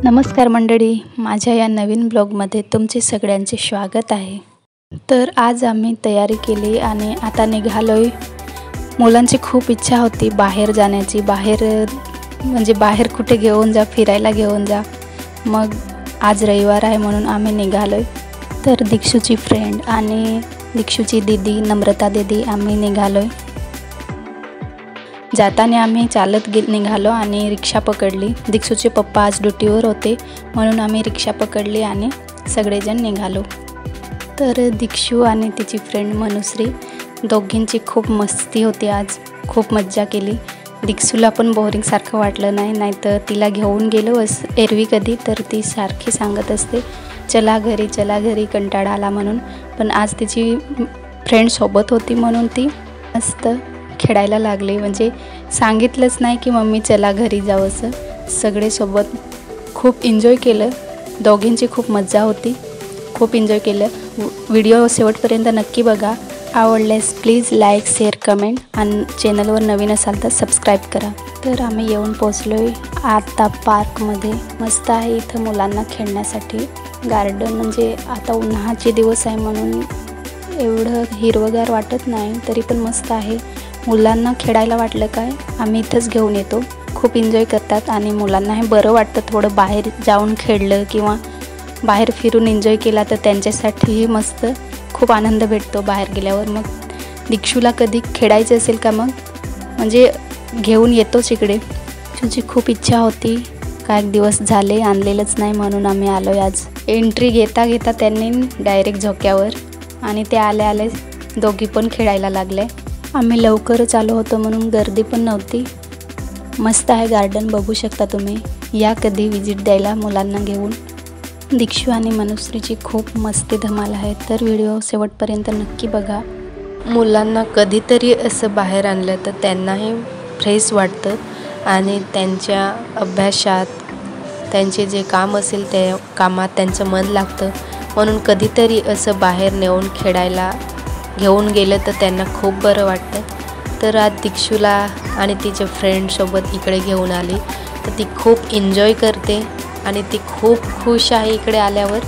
नमस्कार मंडळी, माझ्या या नवीन ब्लॉगमध्ये तुमचे सगळ्यांचे स्वागत आहे। तर आज आम्ही तयारी केली आणि आता निघालोय। मुलांची खूप इच्छा होती बाहेर जाण्याची, बाहेर कुठे घेऊन जा, फिरायला घेऊन जा। मग आज रविवार आहे म्हणून आम्ही निघालोय। तर दीक्षूची फ्रेंड आणि दीक्षूची दीदी नम्रता दीदी आम्ही निघालोय। जाताना आम्ही चालत निघालो आणि रिक्षा पकडली। दीक्षूचे पप्पा आज ड्युटीवर होते म्हणून आम्ही रिक्षा पकडली आणि सगळेजण निघालो। तर दीक्षू आणि तिची फ्रेंड मनुश्री दोघींची खूप मस्ती होती। आज खूप मज्जा केली। दीक्षूला पण बोरिंगसारखं वाटलं नाही, नाहीतर तिला घेऊन गेलो एरवी कधी तर ती सारखी सांगत असते चला घरी कंटाळा आला म्हणून। पण आज तिची फ्रेंड सोबत होती म्हणून ती मस्त खेळायला लागले। म्हणजे सांगितलंच नाही की मम्मी चला घरी जाऊ असं। सगळे सोबत खूप एन्जॉय केलं। दोघींची खूप मज्जा होती, खूप एन्जॉय केलं। व्हिडिओ शेवटपर्यंत नक्की बघा। आवडल्यास प्लीज लाईक, शेअर, कमेंट आणि चॅनलवर नवीन असाल तर सबस्क्राईब करा। तर आम्ही येऊन पोचलोय आता पार्कमध्ये। मस्त आहे इथं मुलांना खेळण्यासाठी गार्डन। म्हणजे आता उन्हाचे दिवस आहे म्हणून एवढं हिरवगार वाटत नाही, तरी पण मस्त आहे। मुलांना खेळायला वाटलं काय आम्ही इथंच घेऊन येतो। खूप एन्जॉय करतात आणि मुलांना हे बरं वाटतं थोडं बाहेर जाऊन खेळलं किंवा बाहेर फिरून एन्जॉय केला तर त्यांच्यासाठीही मस्त खूप आनंद भेटतो बाहेर गेल्यावर। मग दीक्षूला कधी खेळायचं असेल का मग म्हणजे घेऊन येतोच इकडे। तुझी खूप इच्छा होती, काही दिवस झाले आणलेलंच नाही म्हणून आम्ही आलोय आज। एंट्री घेता घेता त्यांनी डायरेक्ट झोक्यावर आणि ते आले दोघी पण खेळायला लागले। आम्ही लवकरच आलो होतो म्हणून गर्दी पण नव्हती। मस्त आहे गार्डन, बघू शकता तुम्ही। या कधी विजिट द्यायला मुलांना घेऊन। दीक्षू आणि मनुश्रीची खूप मस्ती धमाल आहे, तर व्हिडिओ शेवटपर्यंत नक्की बघा। मुलांना कधीतरी असं बाहेर आणलं तर त्यांनाही फ्रेश वाटतं आणि त्यांच्या अभ्यासात त्यांचे जे काम असेल त्या कामात त्यांचं मन लागतं। म्हणून कधीतरी असं बाहेर नेऊन खेळायला घेऊन गेलं तर त्यांना खूप बरं वाटतं। तर आज दीक्षूला आणि तिच्या फ्रेंडसोबत इकडे घेऊन आली तर ती खूप एन्जॉय करते आणि ती खूप खुश आहे। इकडे आल्यावर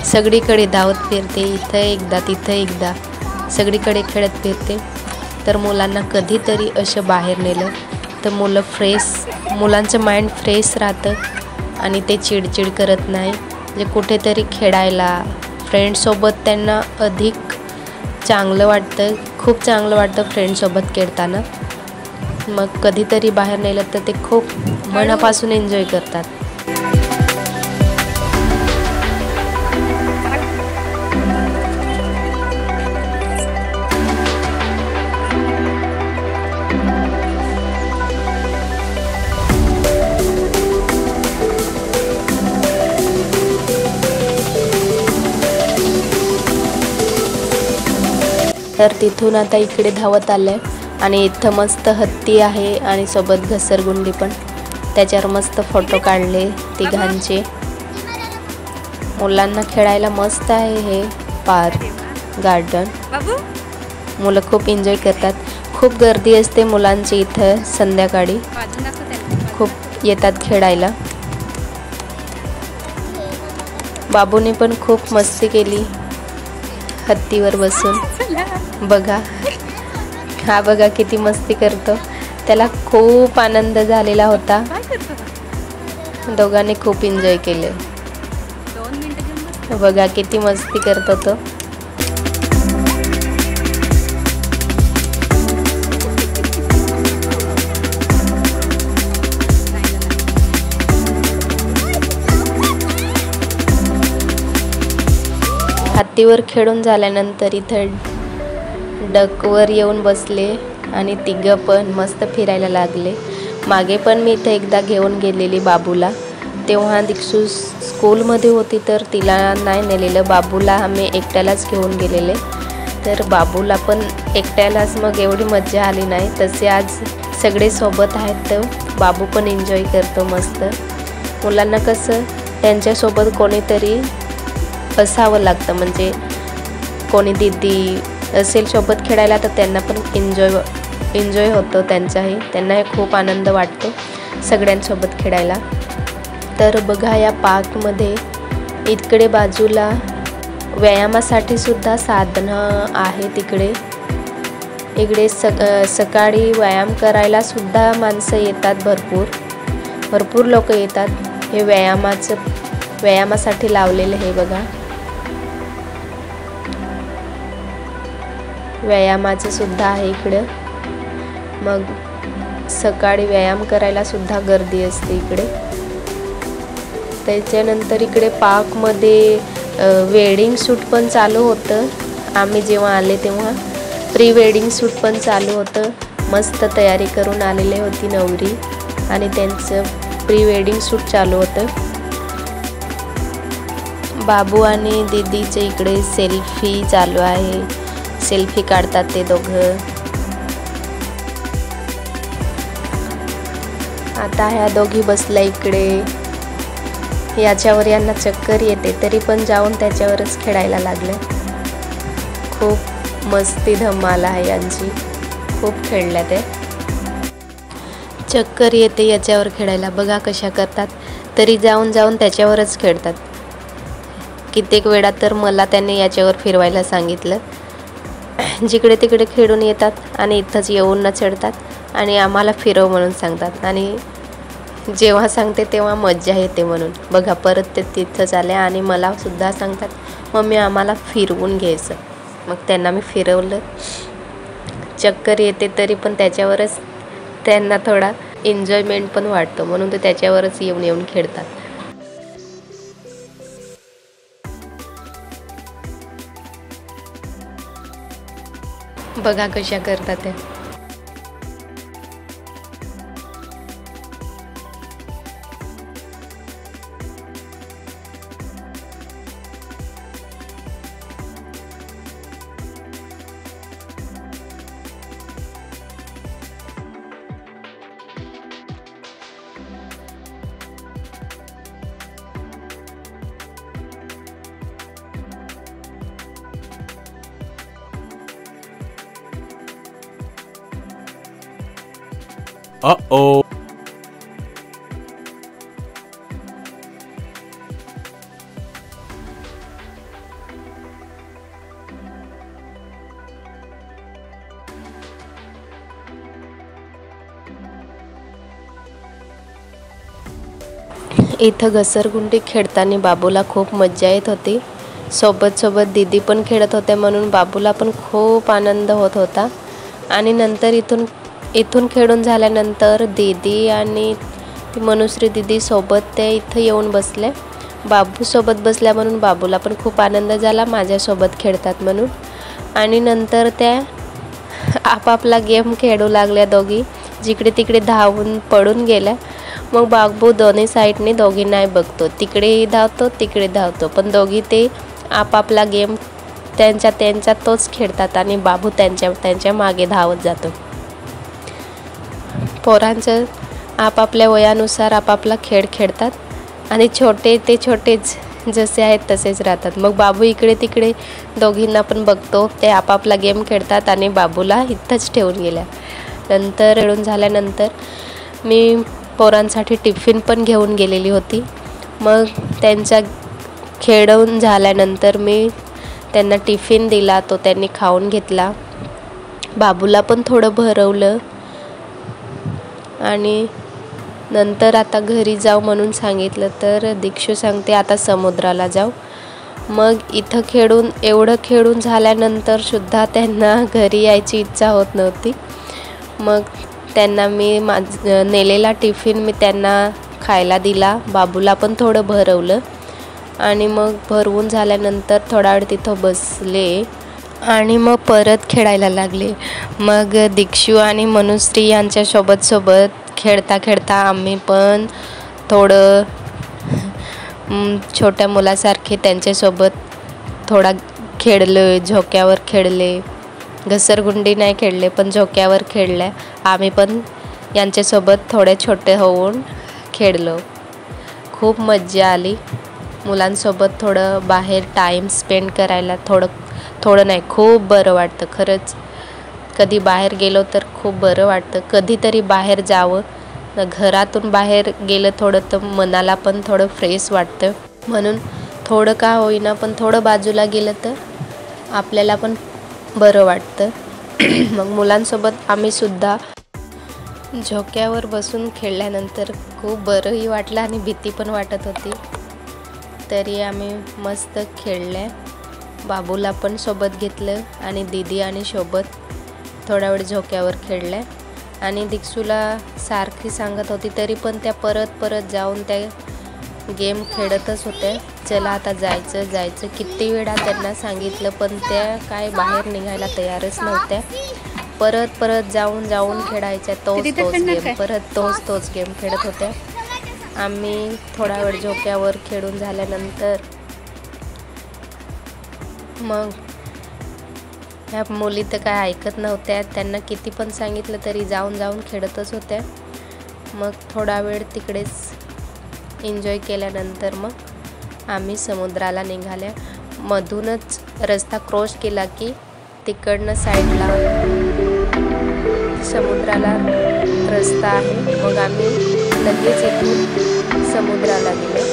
सगळीकडे धावत फिरते, इथं एकदा तिथं एकदा सगळीकडे खेळत फिरते। तर मुलांना कधीतरी असं बाहेर नेलं तर मुलांचं माइंड फ्रेश राहतं आणि ते चिडचिड करत नाही। म्हणजे कुठेतरी खेळायला फ्रेंडसोबत त्यांना अधिक चांगलं वाटतं, खूप चांगलं वाटतं फ्रेंडसोबत खेळताना। मग कधीतरी बाहेर नेलं तर ते खूप मनापासून एन्जॉय करतात। तर तिथून आता इकडे धावत आले आणि इथं मस्त हत्ती आहे आणि सोबत घसरगुंडी पण। त्याच्यावर मस्त फोटो काढले तिघांचे। मुलांना खेळायला मस्त आहे हे पार्क गार्डन। मुलं खूप एन्जॉय करतात। खूप गर्दी असते मुलांची इथं संध्याकाळी, खूप येतात खेळायला। बाबूने पण खूप मस्ती केली हत्तीवर बसून। बघा हा बघा किती मस्ती करतो, त्याला खूप आनंद झालेला होता। दोघांनी खूप एन्जॉय केले। बघा किती मस्ती करतो तो। हत्तीवर खेळून झाल्यानंतर इथं डकवर येऊन बसले आणि तिघं पण मस्त फिरायला लागले। मागे पण मी इथं एकदा घेऊन गेलेली बाबूला, तेव्हा दीक्षू स्कूलमध्ये होती तर तिला नाही नेलेलं, बाबूला आम्ही एकट्यालाच घेऊन गेलेले। तर बाबूला पण एकट्यालाच मग एवढी मज्जा आली नाही, तसे आज सगळे सोबत आहेत तर बाबू पण एन्जॉय करतो मस्त। मुलांना कसं त्यांच्यासोबत कोणीतरी असावं लागतं, म्हणजे कोणी दीदी असेल सोबत खेळायला तर त्यांना पण एन्जॉय होतो त्यांचाही। त्यांनाही खूप आनंद वाटतो सगळ्यांसोबत खेळायला। तर बघा या पार्कमध्ये इकडे बाजूला व्यायामासाठी सुद्धा साधनं आहेत. इकडे सकाळी व्यायाम करायला सुद्धा माणसं येतात, भरपूर लोक येतात. हे व्यायामासाठी लावलेलं हे बघा, व्यायामाचं सुद्धा आहे इकडं. मग सकाळी व्यायाम करायला सुद्धा गर्दी असते इकडे. त्याच्यानंतर इकडे पार्कमध्ये वेडिंग शूट पण चालू होतं. आम्ही जेव्हा आले तेव्हा प्री वेडिंग शूट पण चालू होतं. मस्त तयारी करून आलेली होती नवरी आणि त्यांचं प्री वेडिंग शूट चालू होतं. बाबू आणि दीदीचे इकडे सेल्फी चालू आहे. सेल्फी काढतात ते दोघं. आता ह्या दोघी बसल्या इकडे. याच्यावर यांना चक्कर येते तरी पण जाऊन त्याच्यावरच खेळायला लागले. खूप मस्ती धमाल आहे यांची. खूप खेळल्या ते. चक्कर येते याच्यावर खेळायला. बघा कशा करतात. तरी जाऊन त्याच्यावरच खेळतात. कित्येक वेळा तर मला त्यांनी याच्यावर फिरवायला सांगितलं. जिकडे तिकडे खेळून येतात आणि इथंच येऊन न चढतात आणि आम्हाला फिरव म्हणून सांगतात. आणि जेव्हा सांगते तेव्हा मज्जा येते म्हणून. बघा परत ते तिथंच आले आणि मला सुद्धा सांगतात, मम्मी आम्हाला फिरवून घ्यायचं. मग त्यांना मी फिरवलं. चक्कर येते तरी पण त्याच्यावरच त्यांना थोडा एन्जॉयमेंट पण वाटतो म्हणून ते त्याच्यावरच येऊन खेळतात. बघा कशा करतात ते. Uh-oh. इथं घसरगुंडी खेळताना बाबूला खूप मज्जा येत होती. सोबत दीदी पण खेळत होते म्हणून बाबूला पण खूप आनंद होत होता. आणि नंतर इथून खेळून झाल्यानंतर दीदी आणि ती मनुश्री दीदी सोबत ते इथं येऊन बसले. बाबू सोबत बसल्या म्हणून बाबूला पण खूप आनंद झाला माझ्यासोबत खेळतात म्हणून. आणि नंतर त्या आपापला गेम खेळू लागल्या दोघी. जिकडे तिकडे धावून पडून गेल्या. मग बाबू दोन्ही साईडने दोघींनाही बघतो. तिकडेही धावतो तिकडे धावतो. पण दोघी ते आपापला गेम त्यांचा तोच खेळतात आणि बाबू त्यांच्या मागे धावत जातो. पोरांचं आपापल्या वयानुसार आपापला खेळ खेळतात आणि छोटेच जसे आहेत तसेच राहतात. मग बाबू इकडे तिकडे दोघींना पण बघतो. ते आपापला गेम खेळतात आणि बाबूला इथंच ठेवून गेल्या. नंतर खेळून झाल्यानंतर मी पोरांसाठी टिफिन पण घेऊन गेलेली होती. मग त्यांचा खेळून झाल्यानंतर मी त्यांना टिफिन दिला. तो त्यांनी खाऊन घेतला. बाबूला पण थोडं भरवलं आणि नंतर आता घरी जाऊ म्हणून सांगितलं. तर दीक्षू सांगते आता समुद्राला जाऊ. मग इथं एवढं खेळून झाल्यानंतर सुद्धा त्यांना घरी यायची इच्छा होत नव्हती. मग त्यांना मी नेलेला टिफिन मी त्यांना खायला दिला. बाबूला पण थोडं भरवलं आणि मग भरवून झाल्यानंतर थोडा वेळ तिथं बसले आणि मग परत खेळायला लागले. मग दीक्षू आणि मनुश्री यांच्यासोबत खेळता आम्ही पण थोडं छोट्या मुलासारखे त्यांच्यासोबत थोडा खेळलो. झोक्यावर खेळले. घसरगुंडी नाही खेळले पण झोक्यावर खेळल्या. आम्ही पण यांच्यासोबत थोडे छोटे होऊन खेळलो. खूप मज्जा आली. मुलांसोबत थोडं बाहेर टाईम स्पेंड करायला थोडं नाही खूप बरं वाटतं. खरंच कधी बाहेर गेलो तर खूप बरं वाटतं. कधीतरी बाहेर जावं घरातून बाहेर गेलं थोडं तर मनाला पण थोडं फ्रेश वाटतं, म्हणून थोडं का होईना पण थोडं बाजूला गेलं तर आपल्याला पण बरं वाटतं. मग मुलांसोबत आम्ही सुद्धा झोक्यावर बसून खेळल्यानंतर खूप बरंही वाटलं आणि भीती पण वाटत होती. तरी आम्ही मस्त खेळल्या. बाबूला पण सोबत घेतलं आणि दीदी आणि सोबत थोडा वेळ झोक्यावर खेळल्या. आणि दिक्षूला सारखी सांगत होती तरी पण त्या परत जाऊन त्या गेम खेळतच होत्या. चला आता जायचं किती वेळा त्यांना सांगितलं पण त्या काय बाहेर निघायला तयारच नव्हत्या. परत जाऊन खेळायच्या. तोच गेम, परत तोच गेम खेळत होत्या. आम्ही थोडा वेळ झोक्यावर खेळून झाल्यानंतर मग ह्या मुली तर काय ऐकत नव्हत्या. त्यांना किती पण सांगितलं तरी जाऊन खेळतच होत्या. मग थोडा वेळ तिकडेच एन्जॉय केल्यानंतर मग आम्ही समुद्राला निघाल्या. मधूनच रस्ता क्रॉस केला की तिकडनं साईडला समुद्राला रस्ता आहे. मग आम्ही लगेच इथून समुद्राला गेलो.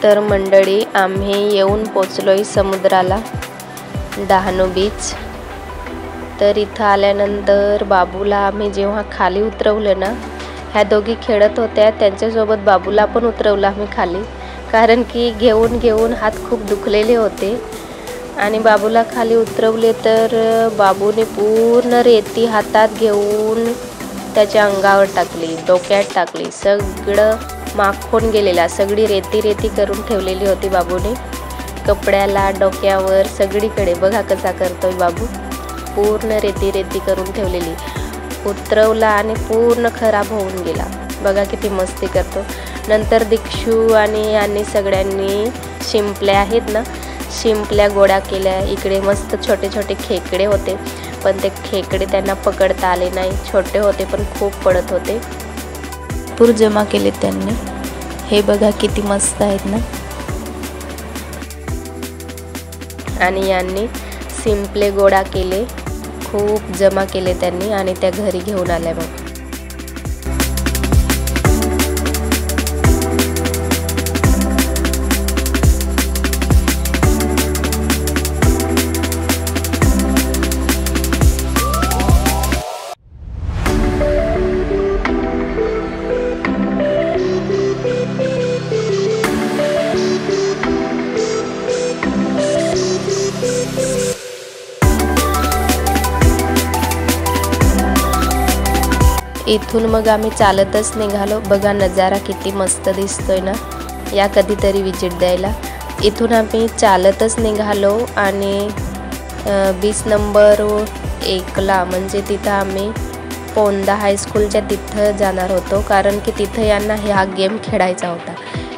तर मंडळी आम्ही येऊन पोचलोय समुद्राला, डहाणू बीच. तर इथं आल्यानंतर बाबूला आम्ही जेव्हा खाली उतरवलं ना, ह्या दोघी खेळत होत्या, त्यांच्यासोबत बाबूला पण उतरवलं आम्ही खाली, कारण की घेऊन हात खूप दुखलेले होते. आणि बाबूला खाली उतरवले तर बाबूने पूर्ण रेती हातात घेऊन त्याच्या अंगावर टाकली, डोक्यात टाकली. सगळं माखून गेलेला, सगळी रेती करून ठेवलेली होती बाबूने, कपड्याला, डोक्यावर, सगळीकडे. बघा कसा करतोय बाबू, पूर्ण रेती करून ठेवलेली. उतरवला आणि पूर्ण खराब होऊन गेला. बघा किती मस्ती करतो. नंतर दिक्षू आणि सगळ्यांनी शिंपल्या आहेत ना, शिंपल्या गोळा केल्या. इकडे मस्त छोटे खेकडे होते, पण ते खेकडे त्यांना पकडता आले नाही. छोटे होते पण खूप पडत होते. भरपूर जमा केले त्यांनी. हे बघा किती मस्त आहेत ना. आणि यांनी शिंपले गोळा केले, खूप जमा केले त्यांनी आणि त्या घरी घेऊन आल्या. मग इथून मग आम्ही चालतच निघालो. बघा नजारा किती मस्त दिसतोय ना, या कधीतरी विजिट द्यायला. इथून आम्ही चालतच निघालो आणि 20 नंबर 1ला म्हणजे तिथं आम्ही पोंदा हायस्कूलच्या तिथं जाणार होतो, कारण की तिथं यांना हा गेम खेळायचा होता.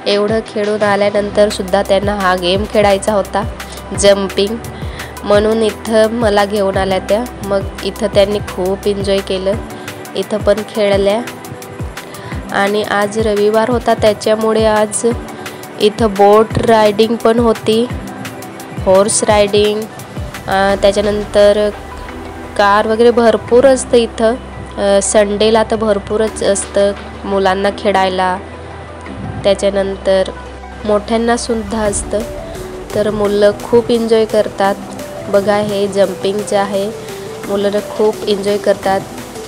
एवढं खेळून आल्यानंतर सुद्धा त्यांना हा गेम खेळायचा होता, जम्पिंग. म्हणून इथं मला घेऊन आल्या त्या. मग इथं त्यांनी खूप एन्जॉय केलं, इथं पण खेळल्या. आणि आज रविवार होता त्याच्यामुळे आज इथं बोट रायडिंग पण होती, हॉर्स रायडिंग, त्याच्यानंतर कार वगैरे भरपूर असतं इथं. संडेला तर भरपूरच असतं मुलांना खेळायला. त्याच्यानंतर मोठ्यांनासुद्धा असतं. तर मुलं खूप एन्जॉय करतात. बघा हे जम्पिंगचं आहे, मुलं खूप एन्जॉय करतात.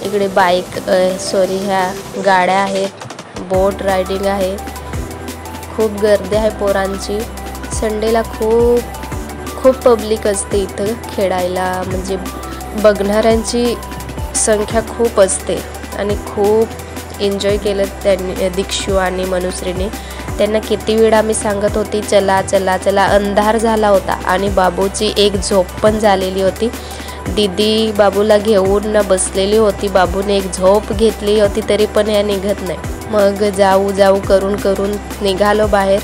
इकडे ह्या गाड्या आहेत, बोट रायडिंग आहे. खूप गर्दी आहे पोरांची. संडेला खूप पब्लिक असते इथं खेळायला, म्हणजे बघणाऱ्यांची संख्या खूप असते. आणि खूप एन्जॉय केलं त्यांनी, दिक्षू आणि मनुश्रीने. त्यांना किती वेळा मी सांगत होती चला चला चला, अंधार झाला होता आणि बाबूची एक झोप पण झालेली होती। दीदी बाबूला घेऊन बसलेली होती, बाबूने एक झोप घेतली होती तरी पण या निघत नाही। मग जाऊ जाऊ करून निघालो बाहेर।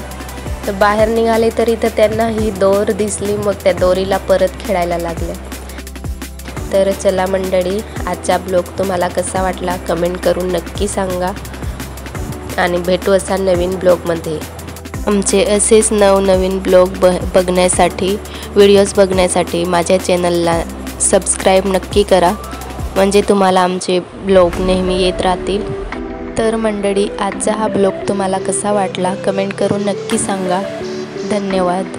तर बाहेर निघाले तरी तर त्यांना ही दोर दिसली, मग त्या दोरीला परत खेळायला लागले। तर चला मंडळी, आजचा ब्लॉग तुम्हाला कसा वाटला कमेंट करून नक्की सांगा आणि भेटू असा नवीन ब्लॉगमध्ये। आमचे असेच नवनवीन ब्लॉग बघण्यासाठी, व्हिडिओज बघण्यासाठी माझ्या चॅनलला सबस्क्राईब नक्की करा, म्हणजे तुम्हाला आमचे ब्लॉग नेहमी येत राहतील। तर मंडळी, आजचा हा ब्लॉग तुम्हाला कसा वाटला कमेंट करून नक्की सांगा। धन्यवाद।